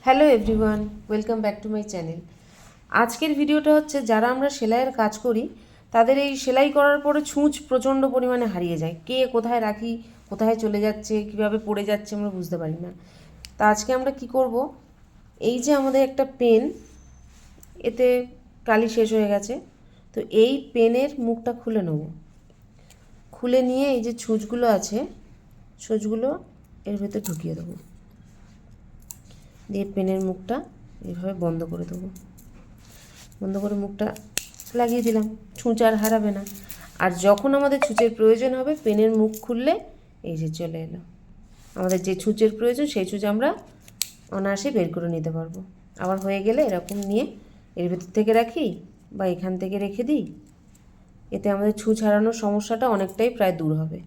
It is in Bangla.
Hello everyone, welcome back to my channel. আজকের ভিডিওটা হচ্ছে যারা আমরা সেলাইয়ের কাজ করি তাদের এই সেলাই করার পরে ছুঁচ প্রচণ্ড পরিমাণে হারিয়ে যায়। কে কোথায় রাখি, কোথায় চলে যাচ্ছে, কিভাবে পড়ে যাচ্ছে আমরা বুঝতে পারি না। তা আজকে আমরা কি করব, এই যে আমাদের একটা পেন, এতে কালি শেষ হয়ে গেছে, তো এই পেনের মুখটা খুলে নেব। খুলে নিয়ে এই যে ছুঁচগুলো আছে, ছুঁচগুলো এর ভেতর ঢুকিয়ে দেবো, দিয়ে পেনের মুখটা এইভাবে বন্ধ করে দেবো। বন্ধ করে মুখটা লাগিয়ে দিলাম, ছুঁচ আর হারাবে না। আর যখন আমাদের ছুঁচের প্রয়োজন হবে পেনের মুখ খুললে এই যে চলে এলো, আমাদের যে ছুঁচের প্রয়োজন সেই ছুঁচ আমরা অনায়াসে বের করে নিতে পারবো। আবার হয়ে গেলে এরকম নিয়ে এর ভেতর থেকে রাখি বা এখান থেকে রেখে দিই, এতে আমাদের ছুঁচ হারানোর সমস্যাটা অনেকটাই প্রায় দূর হবে।